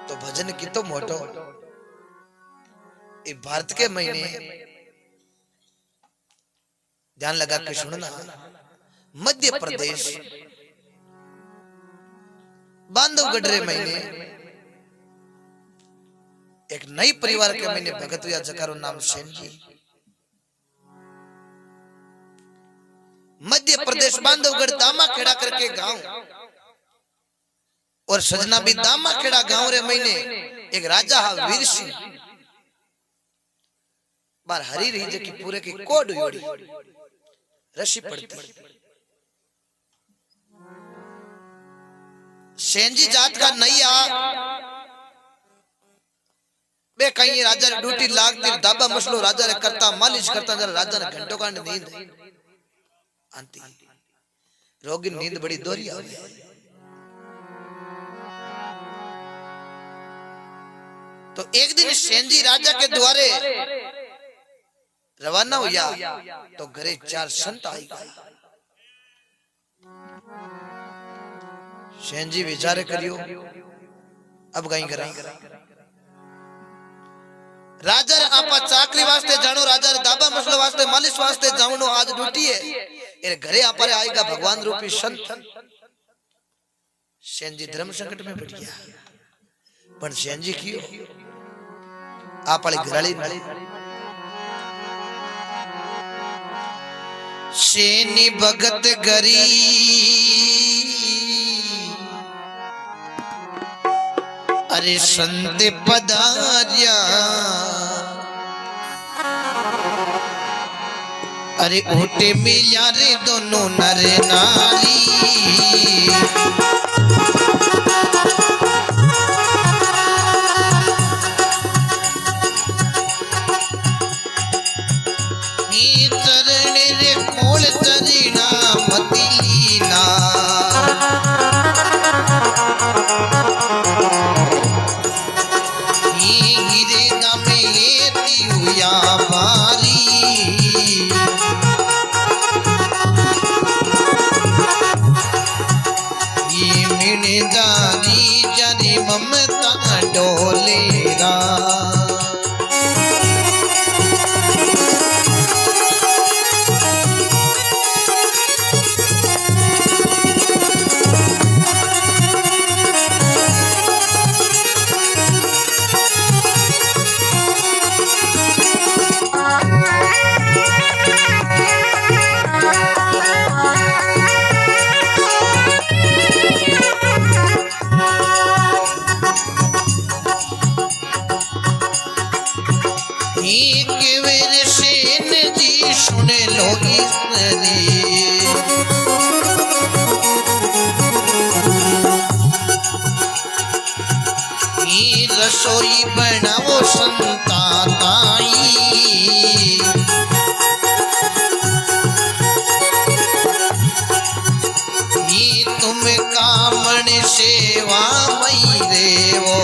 तो भजन की तो मोटो ये भारत के महीने ध्यान लगा के सुनना। मध्य प्रदेश बांधवगढ़ रे महीने एक नई परिवार के महीने भगत हुआ जकारो नाम सेन जी। मध्य प्रदेश बांधवगढ़ दामाखेड़ा करके गांव और सजना भी दामाखेड़ा गांव रे महीने एक राजा वीर सिंह बार हरी रही जे की पूरे की कोड योड़ी रशी पड़ती। सेंजी जात का नैया बे कहीं राजा ने ड्यूटी लागती दाबा मसलो राजा ने करता मालिश करता जरा राजा ने घंटों का नींद आती रोगी नींद बड़ी दोरी आवे। तो एक दिन सेंजी राजा के द्वारे रवाना हुआ तो घरे 4 संत आई गए। सेंजी विचारे करियो अब कहीं करा राजा आपा चाकरी वास्ते जानो राजा दाबा मसलो वास्ते मालिश वास्ते जानो आज ड्यूटी है ए घरे आपरे आएगा भगवान रूपी संत। सेंजी धर्म संकट में पड़ गया पर सेंजी कियो आपले घराली सेनी भगत गरी अरे संत पधारिया अरे ओटे मिल्या रे दोनों नर नारी चरण रे मोल चरणा मतिलीना हीरे दामे लेती हुआ बारी ये मिने जारी जरी ममता डोलेरा रसोई बनाओ संता ताई ये तुम कामण सेवा मई रेवो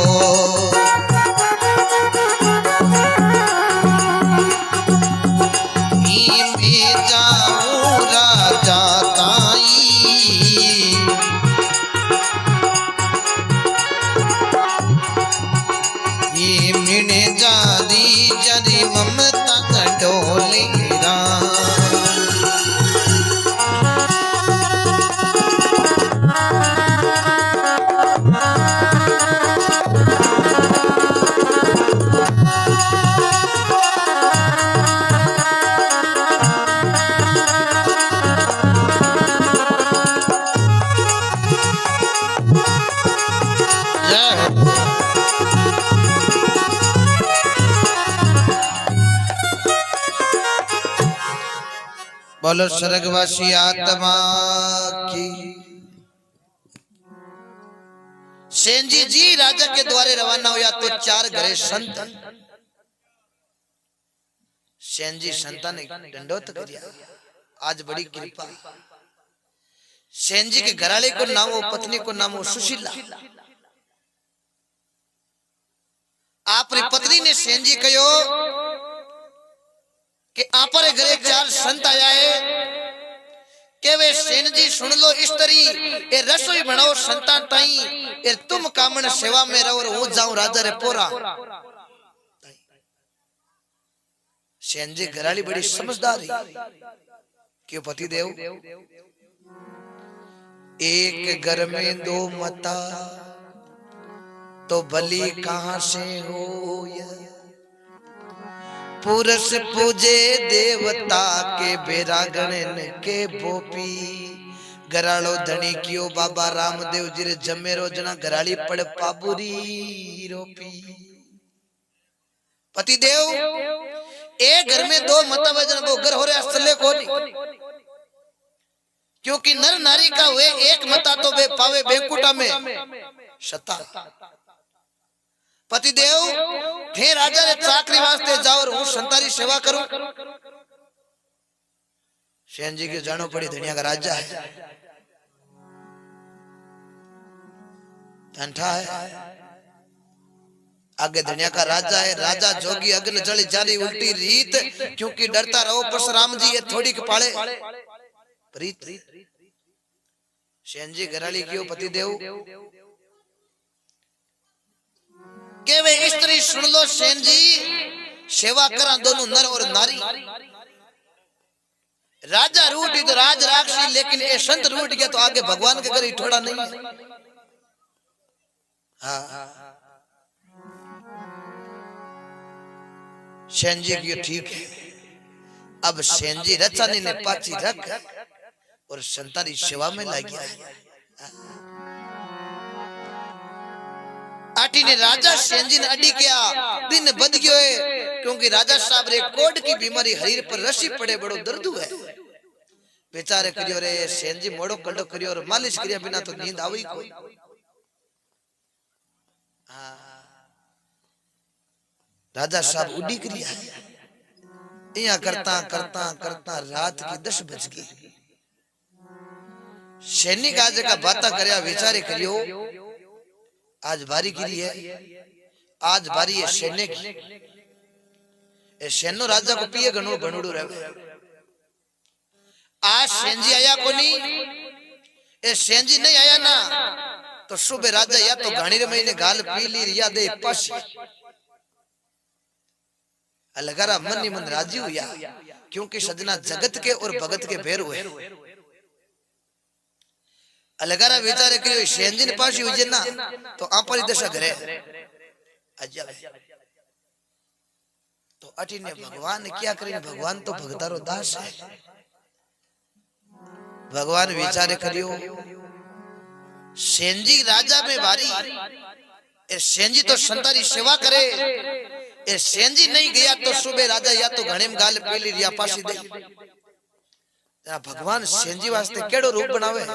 ये मैं जाऊं राजा ताई मिने जारी जरी ममता डोलेरा बोलो स्वर्गवासी आत्मा की। सेंजी जी राजा के द्वारे रवाना हुआ तो 4 घरे संत सेंजी संता ने दंडोत किया आज बड़ी कृपा। सेंजी के घराले को नाम हो पत्नी को नाम हो सुशीला। आपरी पत्नी ने सेंजी कहो कि आपरे घरे 4 संत आया है के वे सेन जी सुन लो इस तरी ए रसोई बनाओ संतान ताई ए तुम कामण सेवा में रहो और हूं जाऊं राजा रे पोरा। सेन जी घराली बड़ी समझदार है। क्यों पति देव एक घर में दो मता तो बलि कहां से हो। पुरुष पूजे देवता के बेरा गणन के बोपी। गरालो धनी कियो बाबा रामदेव जी रे जमे रोजना घराली पड़ पाबुरी रोपी। पति देव एक घर में दो मता वजन वो घर हो रहे असले को नहीं। क्योंकि नर नारी का हुए एक मता तो वे पावे बेकुटा में शता। पति देव थे राजा रे चाकरी वास्ते जाओ और हूं संतारी सेवा करूं। सेन जी के जानो पड़ी धनिया का राजा है, ठंडा है। आगे धनिया का राजा है, राजा जोगी अग्न जल जारी उल्टी रीत। क्योंकि डरता रहो परशुराम जी ये थोड़ी के पाले प्रीत। सेन जी घराली क्यों पति देव के वे स्त्री सुन लो सेन जी सेवा करा दोनों नर और नारी। राजा रूठ तो राज राक्षी लेकिन ये संत रूठ गया तो आगे भगवान के घर थोड़ा नहीं है। हाँ सेन जी की ठीक है। अब सेन जी रचानी ने पाची रख और संतारी सेवा में लग गया है। आटी ने राजा सेन जी ने अडी किया दिन बद गयो है। क्योंकि राजा साहब रे कोड की बीमारी हरीर पर रसी पड़े बड़ो दर्द है। बेचारे करियो रे सेन जी मोड़ो कल्डो करियो और मालिश करिया बिना तो नींद आवी कोई। राजा साहब उड़ी करिया इया करता करता करता रात की 10 बज गई। सैनिक आज का बाता करया विचारे करियो आज बारी गिरी है, आज बारी है सैनिक। सैनो राजा को पिए गणो गणुड़ू रहे। आज सेंजी आया कोनी, ए सेंजी नहीं आया ना तो सुबह राजा या तो घाणी रे महीने गाल पी ली या दे पासी। अलगारा मन ही मन राजी हुआ क्योंकि सजना जगत के और भगत के भेर हुए। अलगारा विचारे करियो सेंजी ने पासी हुई ना तो आपरी दशा करे अजा। तो अटी ने भगवान ने क्या करें, भगवान तो भगतारो दास है। भगवान विचारे करियो सेंजी राजा में बारी, ए सेंजी तो संतारी सेवा करे। ए सेंजी नहीं गया तो सुबह राजा या तो घणे में गाल पीली रिया पासी दे। भगवान सेंजी वास्ते केड़ो रूप बनावे।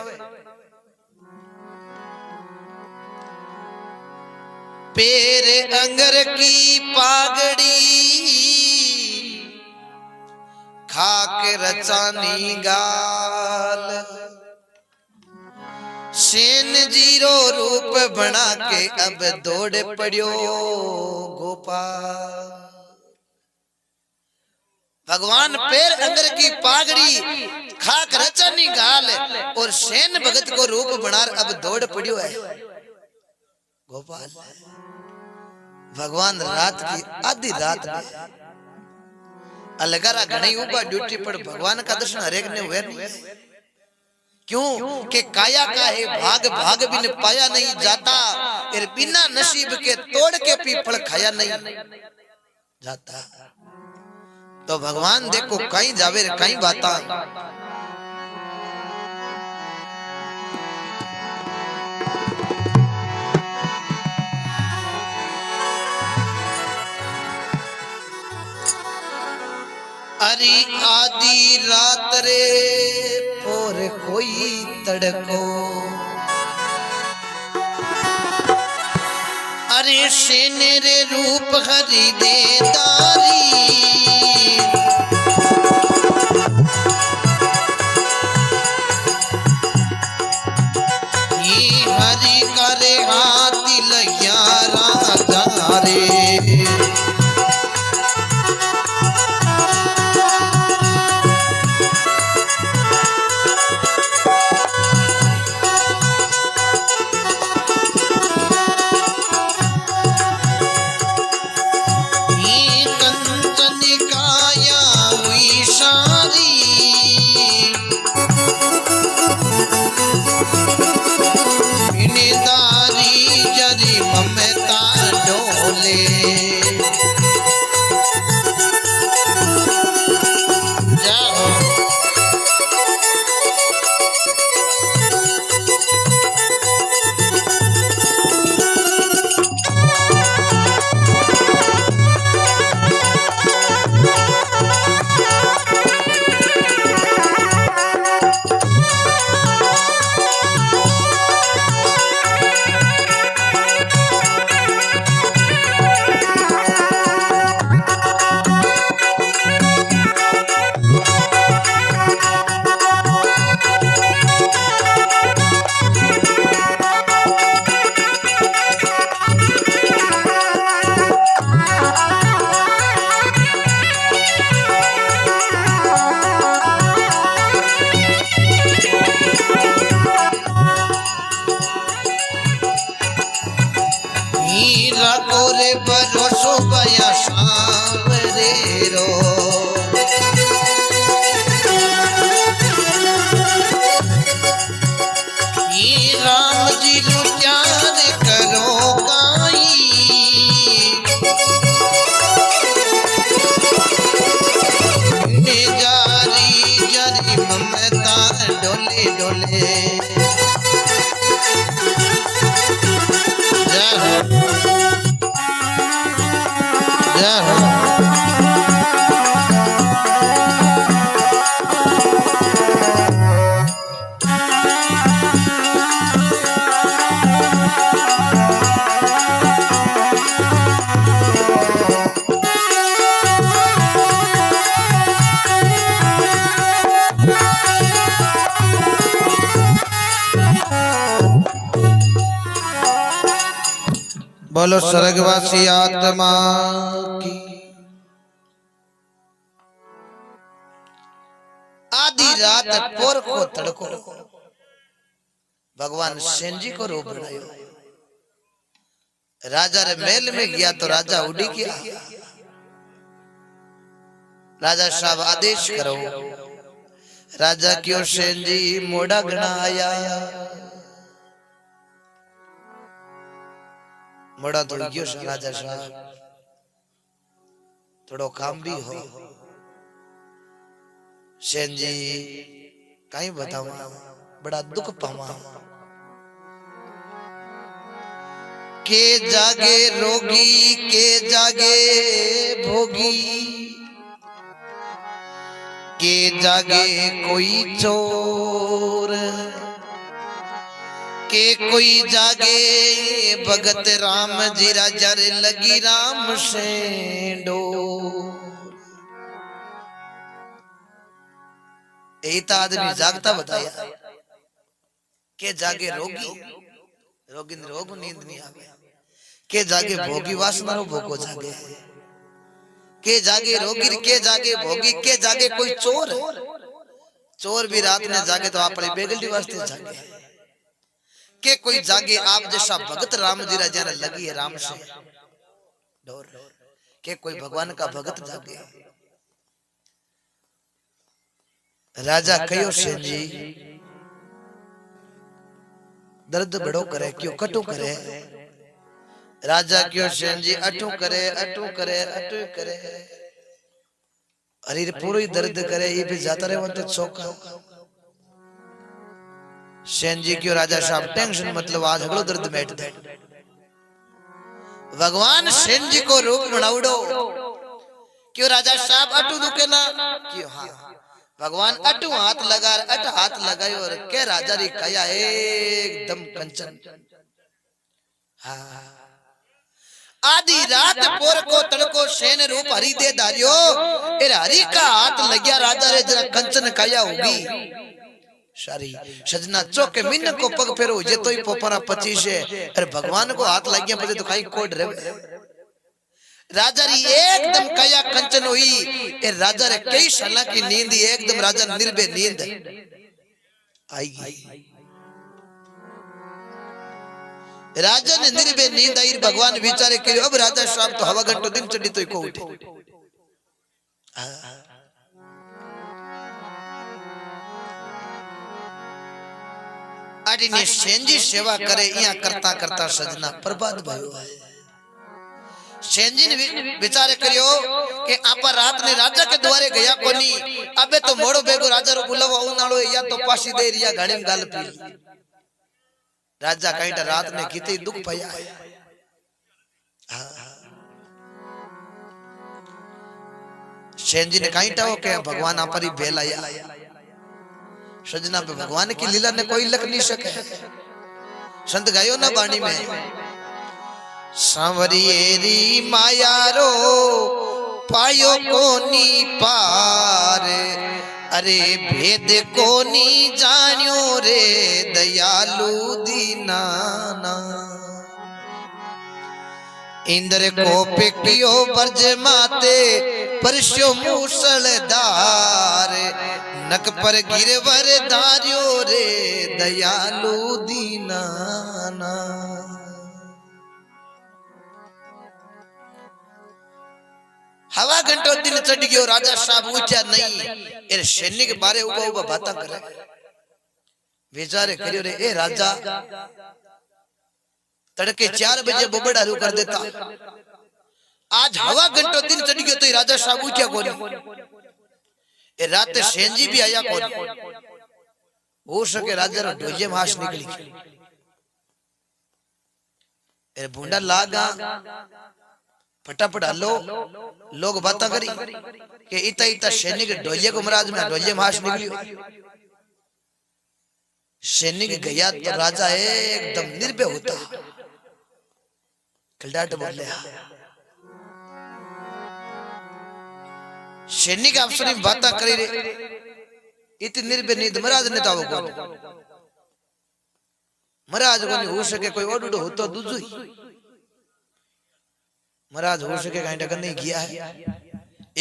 पेरे अंगर की पागड़ी खाके रचानी गाल। सेन जीरो रूप बना के अब दौड़ पड़ियो गोपाल। भगवान पैर अंगर की पागड़ी खाक रचानी गाल और सेन भगत को रूप बना अब दौड़ पड़ियो है गोपाल। भगवान रात की आधी रात में अलगारा घणी ऊपर ड्यूटी पर भगवान का दर्शन हरेक ने हुए नहीं। क्यों कि काया का है भाग भाग बिन पाया नहीं जाता। फिर बिना नसीब के तोड़ के पीपल खाया नहीं जाता। तो भगवान देखो कहीं जावे कहीं बाता। अरे आधी रात रे और कोई तड़को। अरे सेने रे रूप हरि दे दारी। ये हरि करे हाथी लैया राजा रे। हीरा कोरे भरोसो गया सांवरे रो राम जी रू प्यार करो काई जारी जारी ममता डोले डोले बोलो स्वर्गवासी आत्मा की। आधी रात पोर को तड़को भगवान सेन जी को रूप बनायो। राजा रे महल में गया तो राजा उड़ी गया। राजा साहब आदेश करो। राजा क्यों सेन जी मोड़ा गणा आया। मोड़ा तो गयो राजा साहब थोड़ो काम भी हो। सेन जी कहीं बतावा बड़ा दुख पावा। के जागे रोगी के जागे भोगी के जागे कोई चोर के कोई जागे भगत राम जी राजा रे लगी राम से डोर। एक आदमी जागता बताया के जागे रोगी रोगी रोग नींद नहीं आवे। के जागे भोगी वासना रो भोगो जागे। के जागे रोगी के जागे भोगी के जागे कोई चोर चोर भी रात में जागे तो आप बेगल्टी वास्ते जागे। के कोई जागे आप जैसा भगत राम जी राजा ने लगी है राम से डोर। के कोई भगवान का भगत जागे। राजा कहो सेन जी दर्द बड़ो करे क्यों कटु करे। राजा क्यों सेन जी अटू करे अटू करे अटू करे। अरे पूरी दर्द करे ये भी जाता रहे वो चौका। सेन जी क्यों राजा साहब टेंशन मतलब आज झगड़ो दर्द बैठ दे। भगवान सेन जी को रूप बनाउडो क्यों राजा साहब अटू दुखे ना क्यों। हाँ भगवान अटू हाथ लगा अट हाथ लगायो और के राजा री कया एकदम कंचन। हाँ आधी रात पोर को तड़को सेन रूप हरि दे दारियो। हरि का हाथ लग्या राजा रे जरा कंचन कया होगी सारी सजना चौके मिन को पग फेरो जे तो ही पोपरा 25 है। अरे भगवान को हाथ लग गया पजे तो खाई कोड रे। राजा री एकदम कया कंचन हुई। ए राजा रे कई साल की नींद एकदम राजा निर्भय नींद आएगी। राजा ने निर्भय नींद आई। भगवान विचारे के अब राजा साहब तो हवा घंटो दिन चढ़ी तो को उठे। आदि सेन जी सेवा करे यहाँ करता करता सजना बर्बाद भयो है। सेन जी ने विचार करियो कि आपा रात ने राजा के द्वारे गया कोनी। अबे तो मोड़ो बेगो राजा रो बुलावा उनाळो या तो पासी दे रिया घणी गाल पी। राजा कईटा रात ने किते दुख पया। सेन जी ने कईटा हो के भगवान आपरी भेल आया। सजना पे भगवान की लीला ने कोई लख नहीं सके। संत गायो ना बाणी में सांवरियेरी माया रो पायो कोनी पार। अरे भेद कोनी जान्यो रे दयालु दीनाना। इंद्र को पिकियो ब्रज माते परस्यो मूसलधार। नक पर गिरवर धार्यो रे दयालु दीनाना। घंटो दिन चढ़ गयो राजा साहब उठ्या नहीं ए सैनिक बारे उबा उबा बाता करे विचारे करियो रे ए राजा तड़के 4 बजे बोबड़ हारू कर देता आज हवा घंटो दिन चढ़ गयो तो राजा साहब उठ्या कोनी ए रात सेंजी भी आया कोनी हो सके राजा रो ढोजे मास निकली ए भूंडा लागा फटाफट हलो लोग बातें करी कि इता इता सैनिक ढोलिया को महाराज में ढोलिया मास निकलियो सैनिक गया तो राजा एकदम निर्भय होता कलडाट बोले सैनिक आपसे बातें करी रे इतनी निर्भय नहीं महाराज ने तो महाराज को नहीं हो सके कोई और होता दूसरी महाराज हो सके कहीं टक्कर नहीं किया है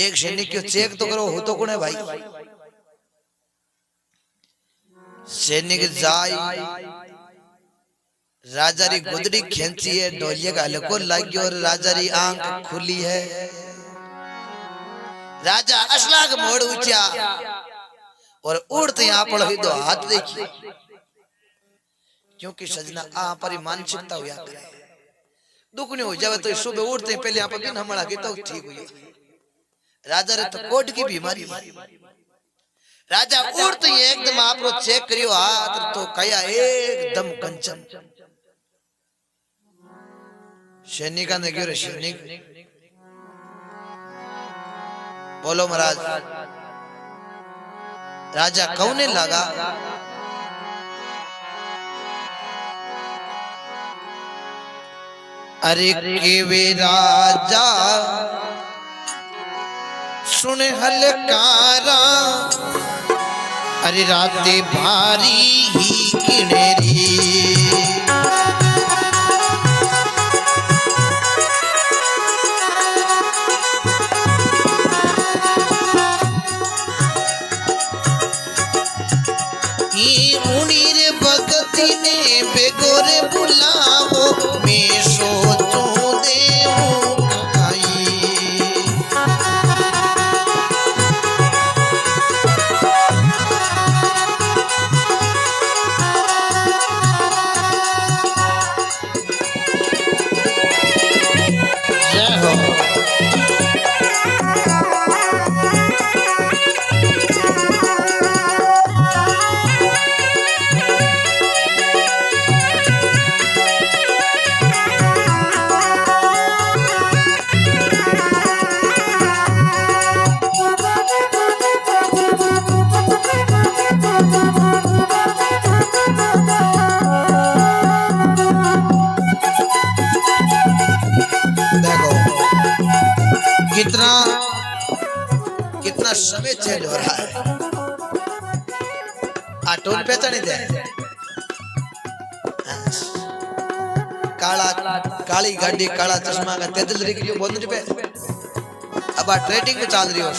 एक सैनिक क्यों चेक तो करो हो तो कौन है भाई सैनिक जाई राजा री गुदड़ी खींची है ढोलिया का हलको लगी और राजा री आंख खुली है राजा असलाग मोड़ उठा और उड़ते यहाँ पर ही दो हाथ देखी क्योंकि सजना आ पर मानसिकता हुआ करे दुख नहीं हो जावे तो सुबह उठते पहले यहाँ पर दिन हमारा की तो ठीक हुई राजा रे तो कोट की बीमारी राजा उठते ही एकदम आप रो चेक करियो हाथ तो कया एकदम कंचन सैनिका ने क्यों रे सैनिक बोलो महाराज राजा कौने लगा अरे केवे राजा सुने हलकारा अरे राते भारी ही किनेरी उनीर भगती ने बेगोरे बुलावो मैं सोचो देवो काई जय हो कितना कितना समय चेंज हो रहा है टोन पहचानी दे काला काली गाड़ी काला चश्मा का तेजल रही क्यों बोल रही पे अब ट्रेडिंग में चल रही हो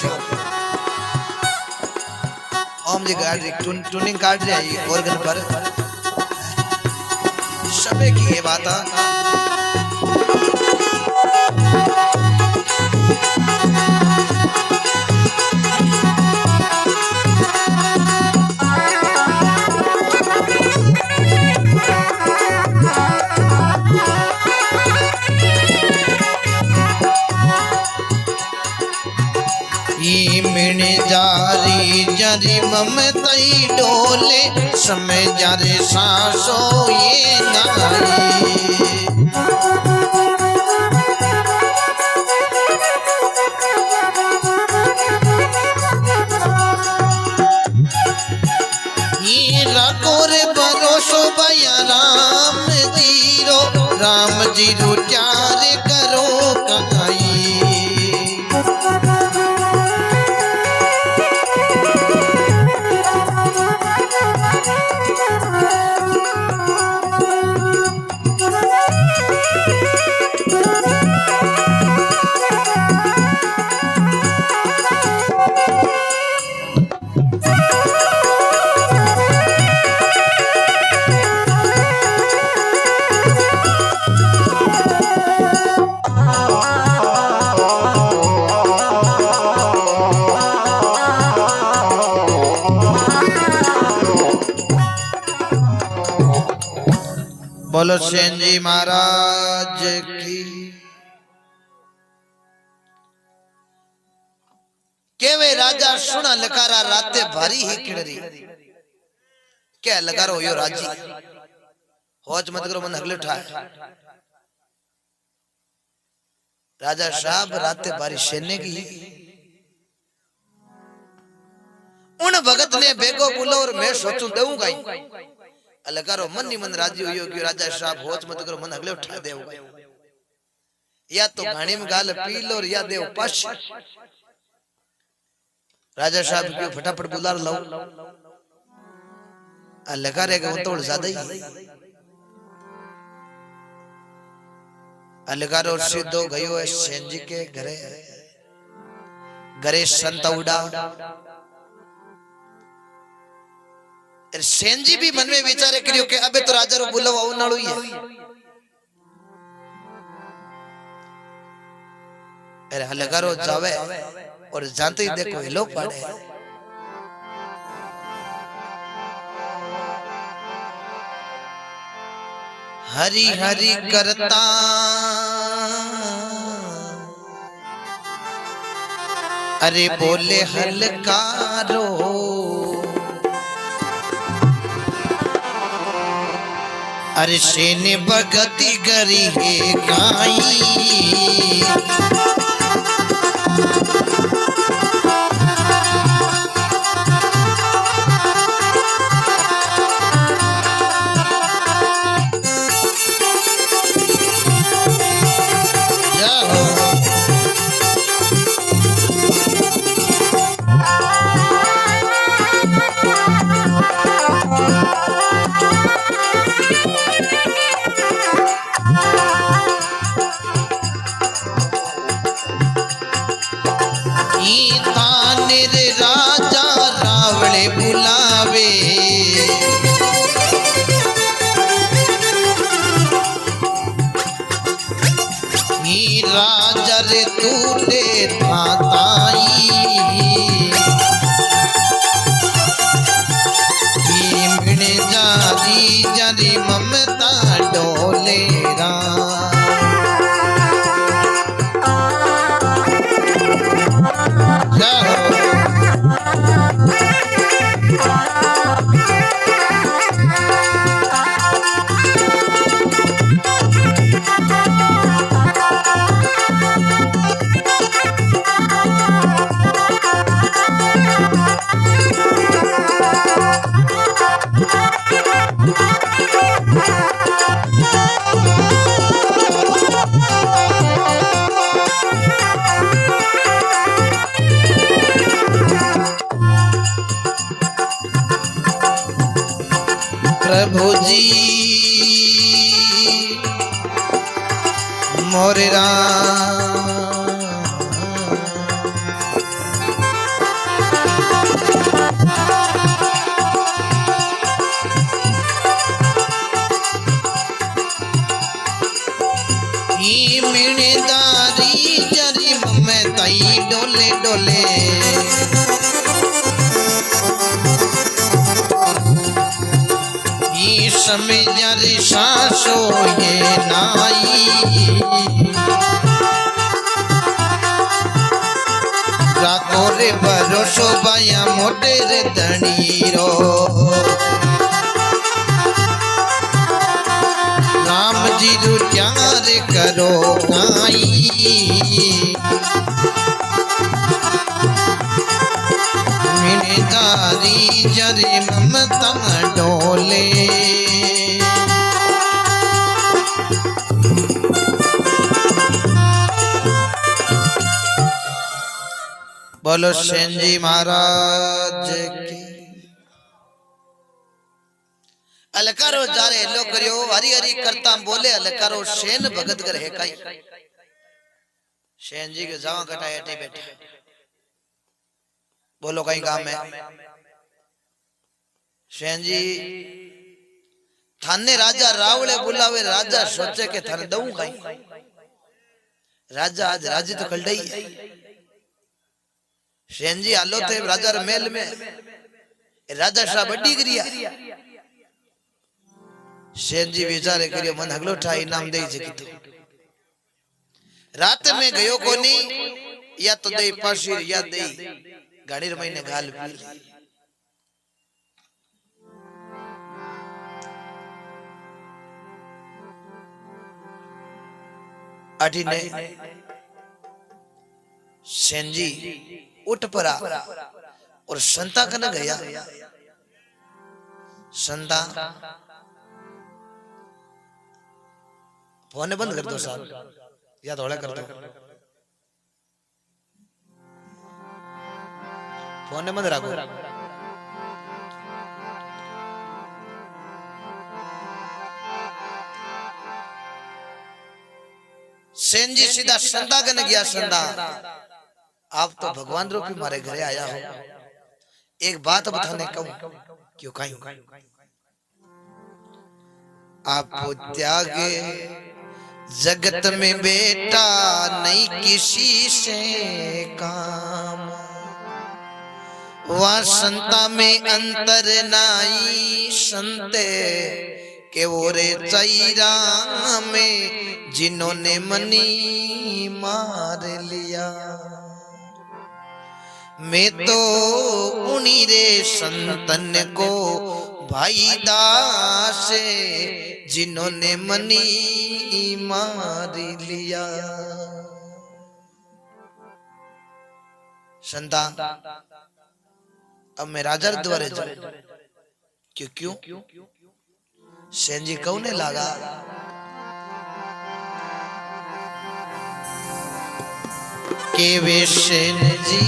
ओम जी गाड़ी ट्यूनिंग काट रही है ऑर्गन पर सबे की ये बात जारी जारी ममतई डोले समय जारे सांसो ये नाई ये रघोरे भरोसो भैया राम जी रो प्यार करो कहाई बोलो सेन जी महाराज की। केवे राजा सुना लकारा राते भारी ही किड़री क्या लकारो यो राजी होज मत करो मन हगले उठा। राजा साहब राते भारी सेने की उन भगत ने बेगो बोलो और मैं सोचूं दूंगा ही अलकारो मन ही मन राजी हुई कि राजा साहब होज मत करो मन अगले उठा दे या तो घाणी में गाल पी लो या दे पश। राजा साहब क्यों फटाफट बुला लो लगा रहेगा वो तो ज्यादा ही अलगारो सीधो गयो है सेन जी के घरे घरे संत उड़ा। सेन जी भी मन में विचारे करियो कि अबे तो राजा रो बुलावा उनाळू ही है। अरे हलगारो जावे और जानते ही देखो हिलो पड़े हरी हरी करता अरे बोले हलकारो अरे सेने भगति करी है काई राजा रे तूटे थाताई मिणे जारी जारी ममता डोले प्रभु जी मोरे मिणदारी जरी में तई डोले डोले समय जरी सासो ये नाई रातो रे भरोसो बाया मोटे रे धनीरो राम जी रु प्यार करो काई मिणदारी जरी ममता डोले बोलो सेन जी महाराज की। अलकारो जारे लो करियो हरी हरी करता बोले अलकारो सेन भगत कर है काई सेन जी के जावा कटाए अटे बैठे बोलो कहीं काम है सेन जी थाने राजा रावले बुलावे राजा सोचे के थाने दऊं कहीं राजा आज राजी तो कल डई सेन जी आलो थे राजा महल में राजा साहब बड़ी गिरिया सेन जी विचारे करियो मन हगलो ठा इनाम दे जे कीधु रात में गयो कोनी या तो दे पाशीर या दे गाड़ी महीने गाल पी अठी ने सेन जी उठ पड़ा और संता कने गया संता फोन बंद कर दो साहब या थोड़ा कर दो फोन बंद रखो सेन जी सीधा संता कने गया संता आप तो भगवान रूपी मारे घरे आया हो एक बात बताने कहूं क्यों कहीं आप त्यागे जगत में बेटा नहीं किसी से काम वह संता में अंतर नाई संते के वो रे चैरा में जिन्होंने मनी मार लिया मैं तो उन्हीं रे संतन को भाई दास जिन्होंने मनी मार लिया संता अब मैं राजा द्वारे जाऊं क्यों सेन जी कौने लगा के वे सेन जी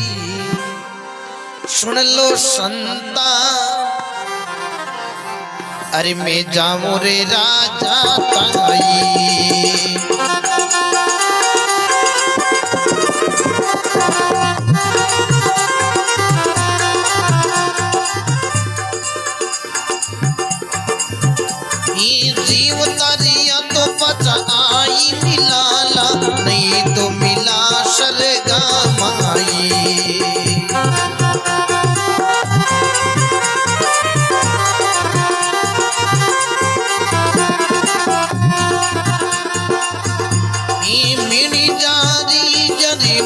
सुन लो संता अरे मैं जाऊं रे राजा ताई जीव तारिया तो बचा आई मिलाला नहीं तो मिला सरगा माई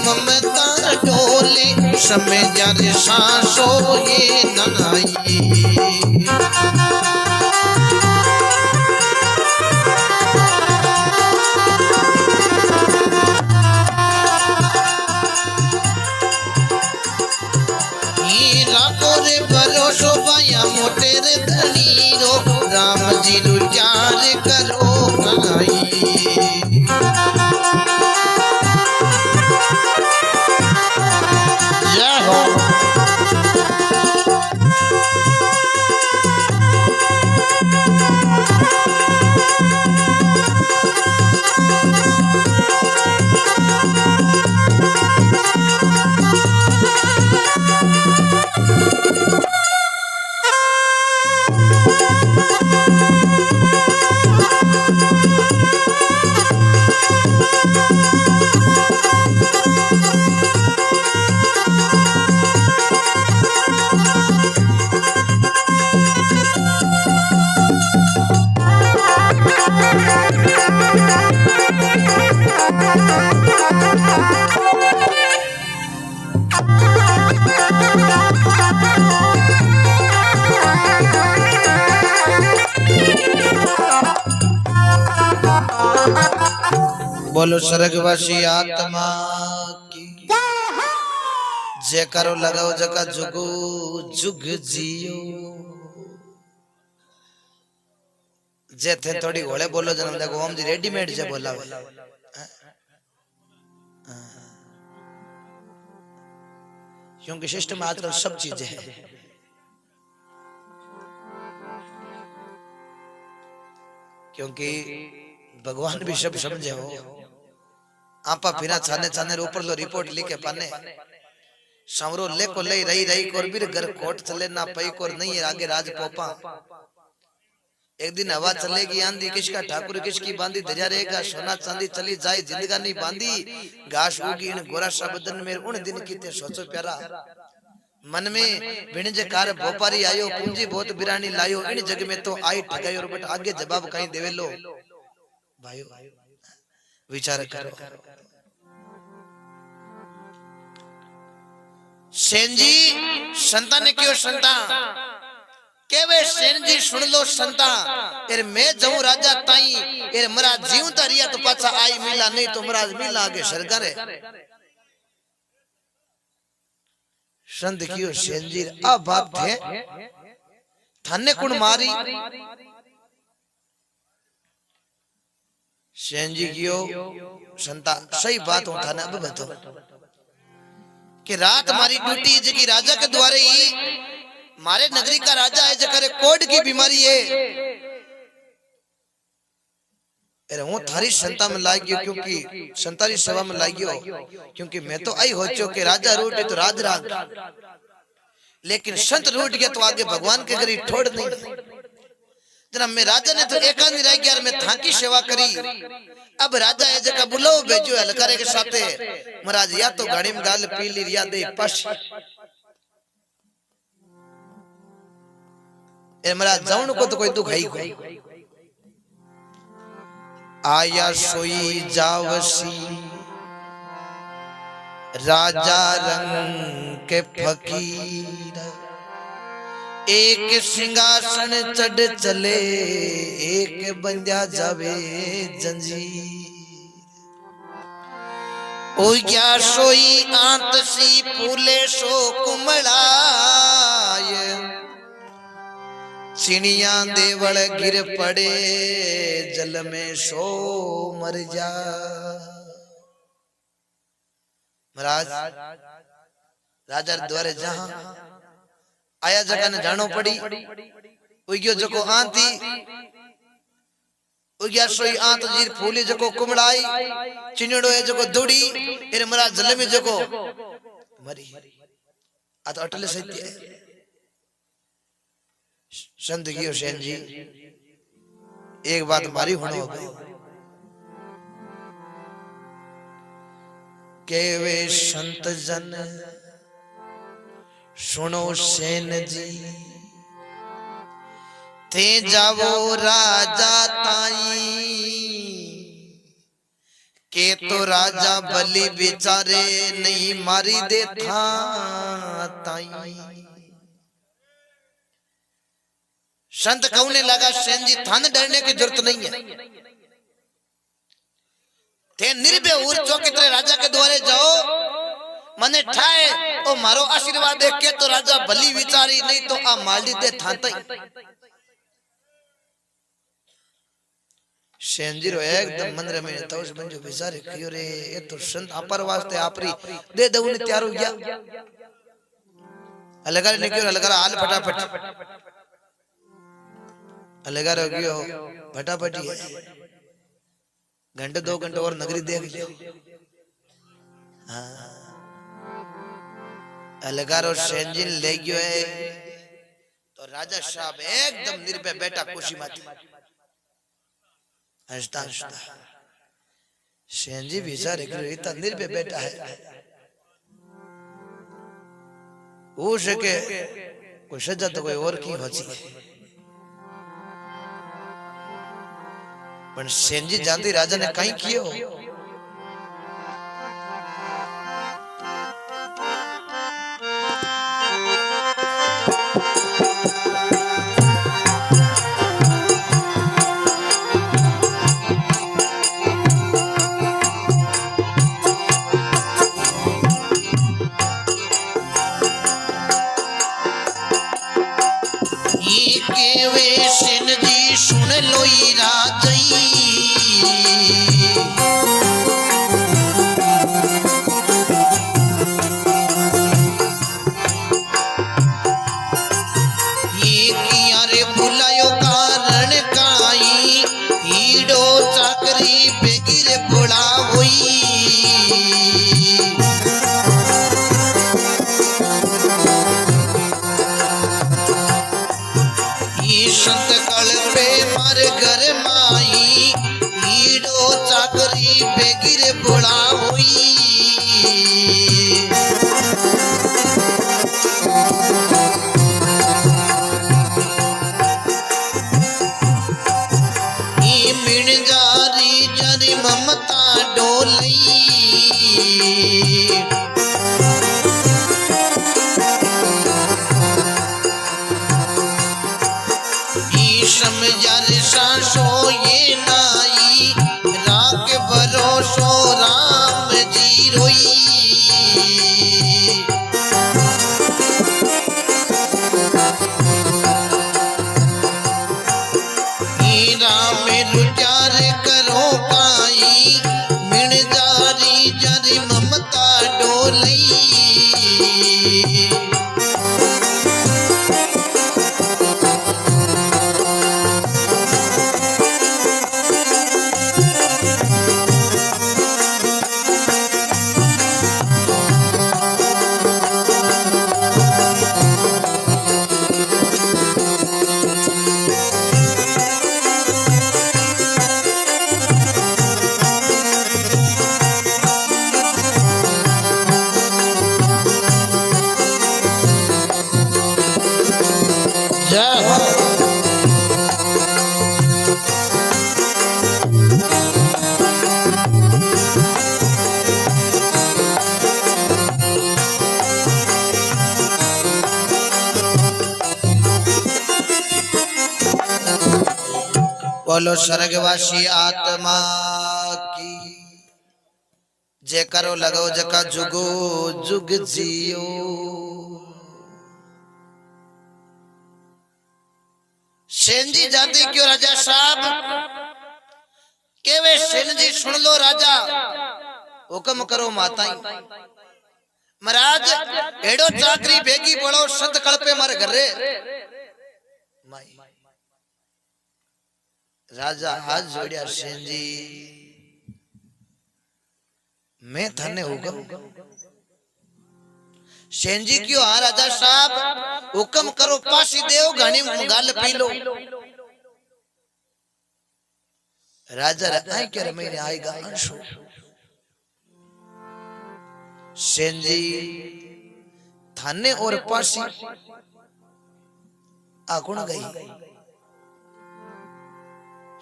ममता डोले समय जर सांसो ये ननाई भरोसो पाया मोटे रे धनीरो राम जी रुचार करो कनाई जय हो बोलो स्वर्गवासी आत्मा की जय करो लगाओ जका जुगो जुग जियो जे थे थोड़ी घोड़े बोलो जन्म देखो ओम जी रेडीमेड जे बोला क्योंकि सिस्टम आजकल सब चीजें है क्योंकि भगवान भी सब समझे हो आपा फिरा छाने छाने ऊपर लो रिपोर्ट लिखे पाने समरो ले को ले रही रही कोर भी घर कोट चले ना पई कोर नहीं है आगे राज पोपा एक दिन हवा चलेगी आंधी किसका ठाकुर किसकी बांधी दरिया रहेगा सोना चांदी चली जाए जिंदगानी बांधी घास उगी इन गोरा सा बदन में उन दिन की ते सोचो प्यारा मन में भिण जे कार भोपारी आयो पूंजी बहुत बिरानी लायो इन जग में तो आई ठगायो बट आगे जवाब कहीं देवे लो भाइयों विचार करो। सेन जी संता ने क्यों संता के वे सेन जी सुन लो संता एर मैं जाऊं राजा ताई एर मरा जीव तरिया तो पाछा आई मिला नहीं तो मरा मिला आगे सरकारे संत क्यों सेन जी अब बाप थे थाने कुण मारी सेन जी क्यों संता सही बात हो थाने अब बतो कि रात हमारी ड्यूटी जगी राजा के द्वारे ही मारे नगरी का राजा है जकरे कोड की बीमारी है अरे वो थारी संता में लाई गयो क्योंकि संतारी सेवा में लाई गयो क्योंकि मैं तो आई हो चो कि राजा रूठ है तो राज राज लेकिन संत रूठ गया तो आगे भगवान के गरी ठोड़ नहीं जना मैं राजा ने तो एकांत रह गया मैं थाकी सेवा करी अब राजा है जगह बुलाओ भेजो हलकारे के साथे महाराज या तो गाड़ी में गाल पी ली या दे पश ए महाराज जाऊन को तो कोई दुख है कोई आया सोई जावसी राजा रंग के फकीर एक सिंहासन चढ़ चले एक बंजा जावे जंजीर ओ या सोई आंत सी फूले सो कुमड़ाय चिड़िया देवल गिर पड़े जल में सो मर जा। महाराज राजा द्वारे जहां आया जगह ने जानो पड़ी उग्यो जको आंती उग्या सोई आंत जीर फूली जको कुमड़ाई चिन्नड़ो है जको दुड़ी एरे मरा जल में जको मरी आ तो अटल सत्य है। संत गियो सेन जी एक बात मारी होना हो गई के वे संत जन सुनो सेन जी थे जावो राजा ताई के तो राजा बलि बेचारे नहीं मारी दे था ताई। संत कहने लगा सेन जी थाने डरने की जरूरत नहीं है थे निर्भय उर चौकी तरह राजा के द्वारे जाओ मने ठाए ओ मारो आशीर्वाद देख के तो राजा भली विचारी नहीं तो आ माली दे थांता सेन जी रो एकदम मंदिर में तो उस बंजो बेचारे कहियो रे ये तो संत अपर वास्ते आपरी दे दऊ ने तैयार हो गया अलगार ने क्यों अलगार हाल फटाफट अलगार हो गयो फटाफटी घंटे 2 घंटे और नगरी देख लियो। हाँ अलगारो सेंजिन ले गयो है तो राजा साहब एकदम निर्भय बैठा कुर्सी माथी हंसता हंसता सेंजी बेचारे इतना निर्भय बैठा है हो सके कोई सजा तो कोई और की होची पर सेंजी जानती राजा ने कहीं कियो सुन लो राजई ये किया रे बुलायो कारण काई हीडो चाकरी बेगिर बुला हुई संत कल पे मर घर माई हीडो चाकरी बेगिर बुला हुई जी रोई हीरा में रुचार करो काई मिण जारी जरी ममता डोलई बोलो स्वर्गवासी आत्मा की जे करो लगो जका जुगो जुग जियो सेनजी जाति क्यों राजा साहब के वे सेनजी सुन लो राजा हुक्म करो माताई महाराज एड़ो चाकरी भेगी पड़ो संत कल्पे मारे घरे माई राजा हाथ जोड़िया सेनजी मैं थाने हुक्म सेनजी क्यों हाँ राजा साहब हुक्म करो पासी देव घनी गाल पी लो राजा आई कर मेरे आएगा अंशु सेनजी थाने और पासी आकुण गई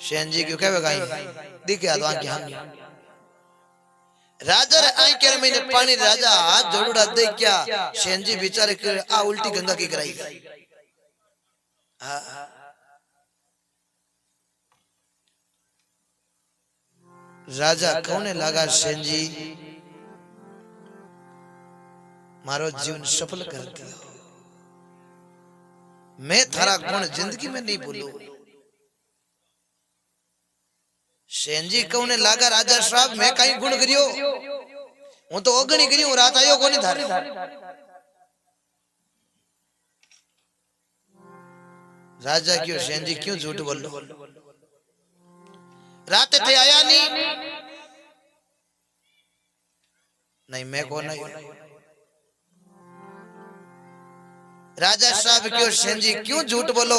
सेनजी क्यों कहे गई दिखे आदवां की हम राजा रे आई कर मैंने पानी राजा हाथ जोड़ा दे क्या सेनजी बेचारे कर आ उल्टी गंगा की कराई राजा कौने लगा सेनजी मारो जीवन सफल कर दिया मैं थारा गुण जिंदगी में नहीं भूलू सेनजी कौने लागा राजा साहब मैं कहीं गुण करियो हूं तो ओगणी करियो रात आयो कोनी थारे राजा क्यों सेनजी क्यों झूठ बोल लो रात थे आया नहीं मैं कौन आयो राजा साहब क्यों सेनजी क्यों झूठ बोलो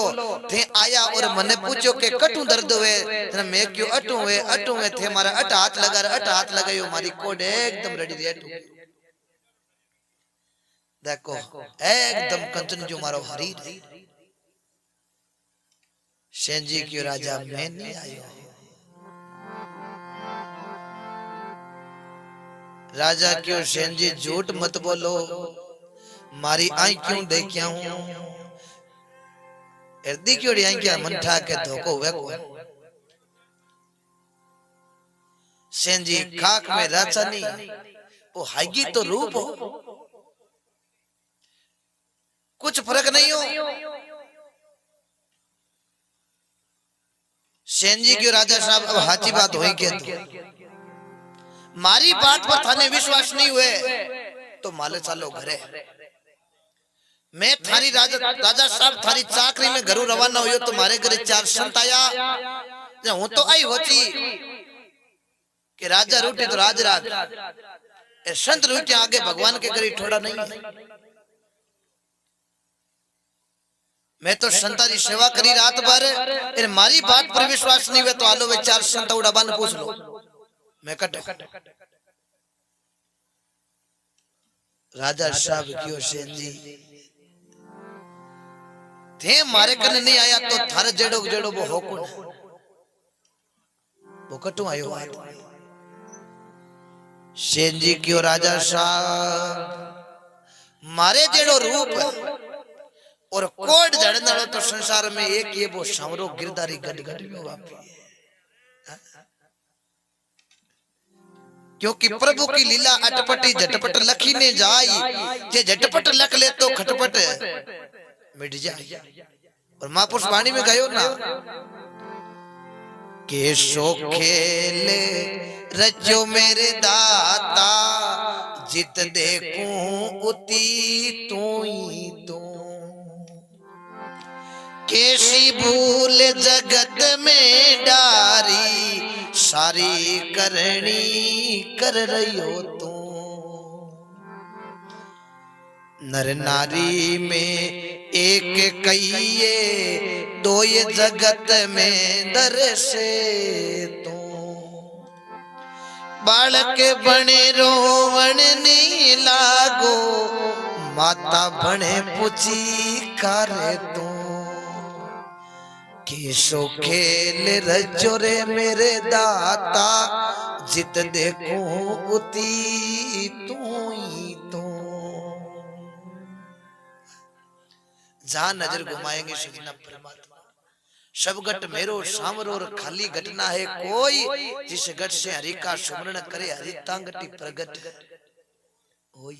थे आया और मने पूछो के कटू दर्द हुए थे मैं क्यों अटू हुए थे मारा अट हाथ लगायो मारी कोड एकदम रेडी रेट देखो एकदम कंचन जो मारो हरी सेनजी क्यों राजा मैं नहीं आयो राजा क्यों सेनजी झूठ मत बोलो मारी आई क्यों देखिया हूं हृदय क्यों आई क्या मन ठा के धोखो हुए को सेनजी खाक में राचा नहीं वो हागी तो रूप हो कुछ फर्क नहीं हो सेनजी क्यों राजा साहब अब हाची बात हुई के मारी बात पर थाने विश्वास नहीं हुए तो माले चालो घरे मैं थारी राजा साहब थारी चाकरी में घरों रवाना हुई तो मारे घरे 4 संत आया हूं तो आई होती कि राजा रूटी तो राज संत रूटी आगे भगवान के घरे थोड़ा नहीं मैं तो संतारी सेवा करी रात भर मारी बात पर विश्वास नहीं हुए तो आलो वे 4 संत उड़ाबान पूछ लो मैं कटो राजा साहब क्यों सेनजी थे मारे कने नहीं आया तो थारे जेड़ो वो होकुन वो कटू आयो सेनजी क्यों राजा साहब मारे जेड़ो रूप और कोड जड़नालो तो संसार में एक ये वो सामरो गिरदारी गट गट में वापी क्योंकि प्रभु की लीला अटपटी झटपट लखी ने जाई, जे झटपट लख ले तो खटपट मिट जाए। और महापुरुष वाणी में गयो ना के सो खेले रचो मेरे दाता, जित देखूं उती तू ही तू। कैसी भूल जगत में डारी, सारी करनी कर रही हो तू। नर नारी में एक कहिए, दो ये जगत में दर से तू। बालक बने रोवण नहीं लागो, माता बने पूछी कर तू। किसो खेल रचो रे मेरे दाता, जित देखूं उती तू ही तू। जहां नजर घुमाएंगे सजना परमात्मा, सब घट मेरो सामरो और खाली घटना है कोई। जिस घट से हरि का सुमरण करे, हरि तांगटी प्रगट हो।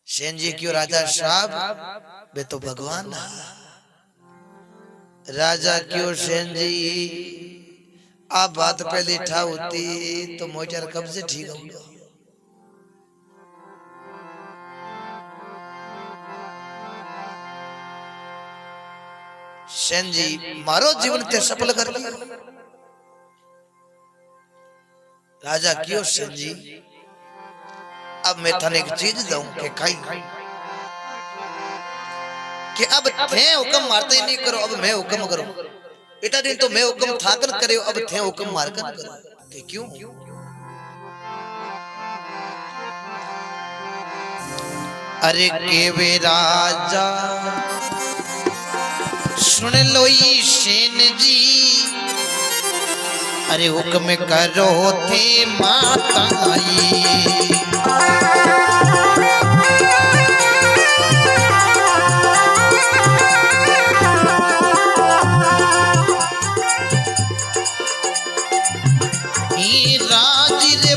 सेन जी क्यों राजा साहब वे तो भगवान राजा क्यों सेन जी आप बात पहले ठा होती तो मोटर कब से ठीक होगा। सेन जी मारो जीवन ते सफल कर लिया। राजा क्यों सेन जी अब मैं थाने एक चीज दूं के खाई कि अब थे हुक्म मारते ही नहीं करो, अब मैं हुक्म करूं। इतना दिन तो मैं हुक्म था कर करे, अब थे हुक्म मार कर करो कि क्यों। अरे के वे राजा सुन लो ये सेन जी, अरे हुक्म करो थे माताई।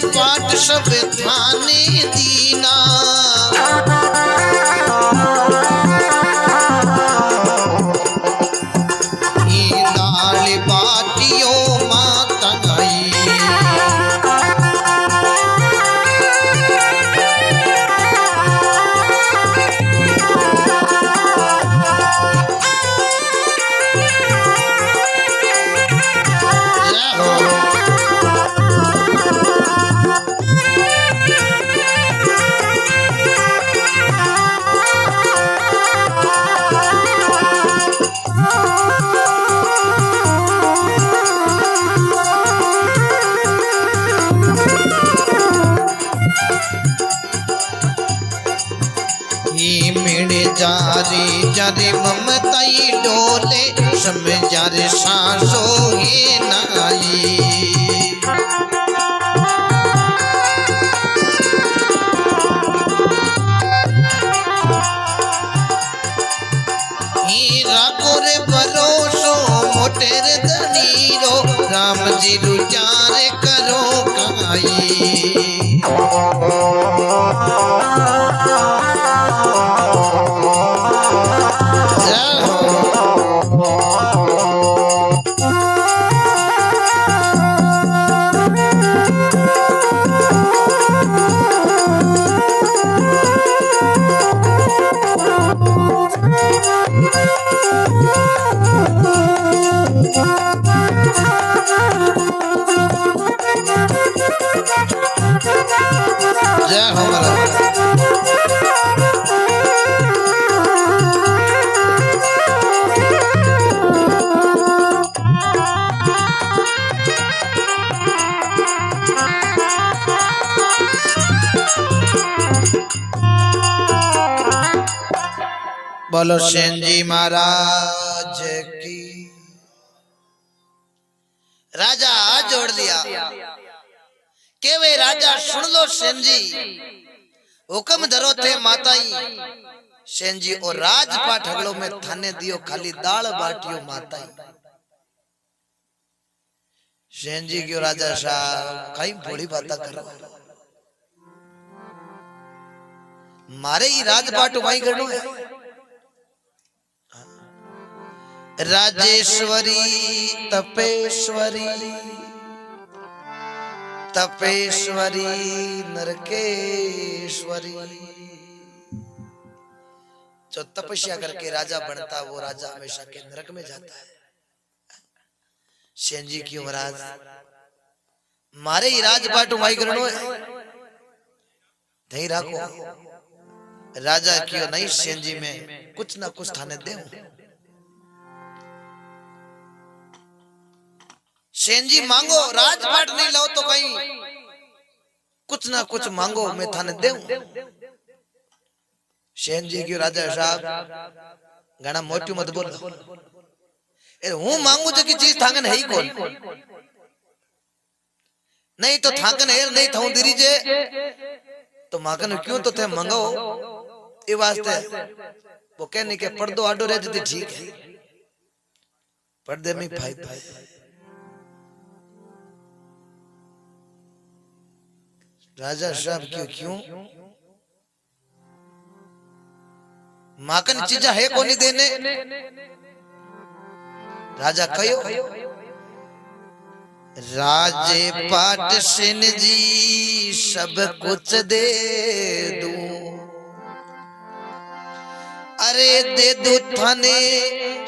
पाठ सब थाने दीना, ये लाल बाटियों माता गई। जारे जारे ममताई डोले, समझारे सांसों ये नाई। हीरा कोरे भरोसो मोटेर धनीरो, राम जी रुचार करो काई। जय हो महाराज। बोलो सेन जी महाराज की। राजा हाथ जोड़ दिया के वे राजा सुन लो सेन जी, हुक्म धरो थे माताई। सेन जी और राजपाट हगड़ो में थाने दियो, खाली दाल बाटियो माताई। सेन जी क्यों राजा साहब कई बड़ी बात करो मारे ही राजपाट वही करनो है राजेश्वरी तपेश्वरी तपेश्वरी नरकेश्वरी जो तपस्या करके राजा बनता वो राजा हमेशा के नरक में जाता है। सेन जी क्यों महाराज मारे ही राजपाट वही करनो है नहीं राखो राजा क्यों नहीं सेन जी में कुछ ना कुछ थाने दे सेन जी मांगो राजपाट नहीं लाओ तो कहीं कुछ ना कुछ मांगो मैं थाने दे सेन जी क्यों राजा साहब घना मोटू मत बोल हूं मांगू जो की चीज थांगन है ही कौन नहीं तो थांगन है नहीं थाऊ दिरी जे तो माकन क्यों तो थे मंगाओ ये वास्ते वो कहने के पर्दो आडो रह जती ठीक है पर्दे में फायदा राजा साहब क्यों क्यों माकन चीजा है कोनी देने राजा कयो राजे पाट सेन जी सब कुछ दे दूं अरे दे दू थाने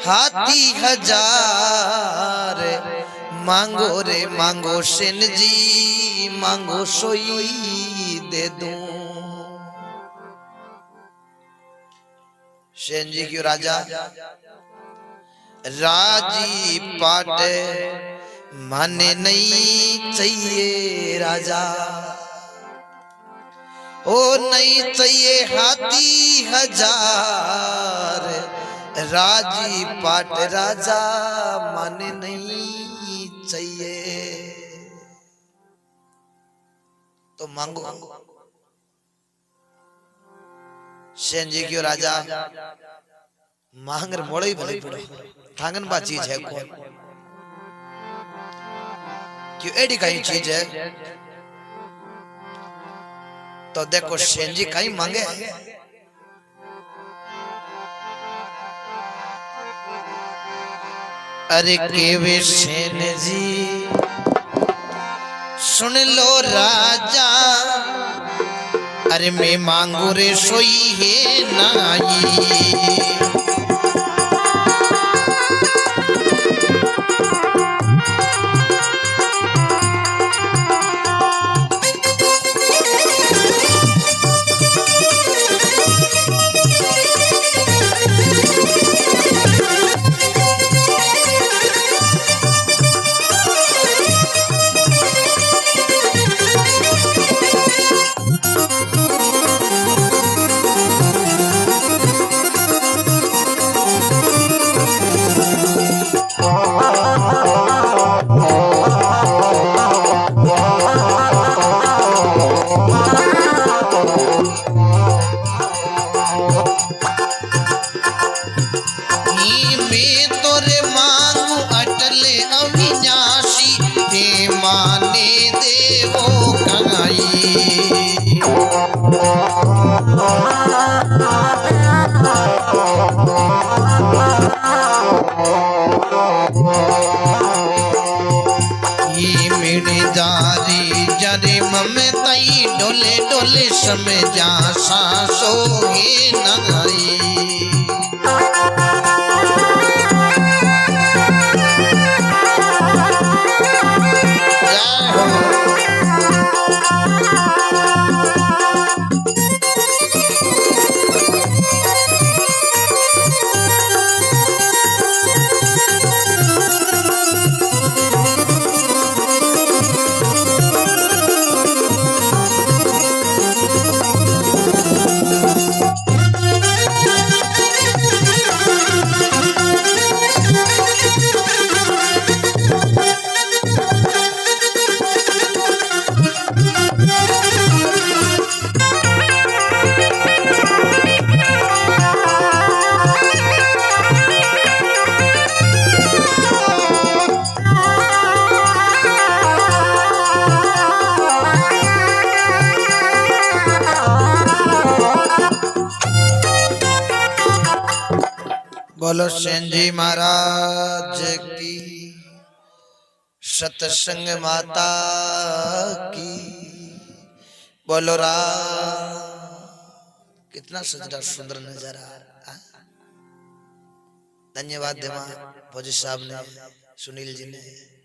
हाथी हजार मांगो रे मांगो सेन जी मांगो सोई दे दूं सेन जी क्यों राजा राजी पाट माने नहीं चाहिए राजा ओ नहीं चाहिए हाथी हजार राजी पाट राजा माने नहीं चाहिए तो मांगो सेन जी क्यों राजा मांगर मोड़े ही भले पड़ो थांगन बा चीज है कौन क्यों एडी कहीं चीज है तो देखो सेन जी कहीं मांगे अरे केवे सेन जी सुन लो राजा अरे मैं मांगू रे सोई है नाई डोले डोले समय जा सांसो ही नगाई बोलो सेन जी महाराज की, सत्संग माता की, बोलो राम। कितना सजरा सुंदर नजारा। धन्यवाद देवा फौजी साहब ने, सुनील जी ने।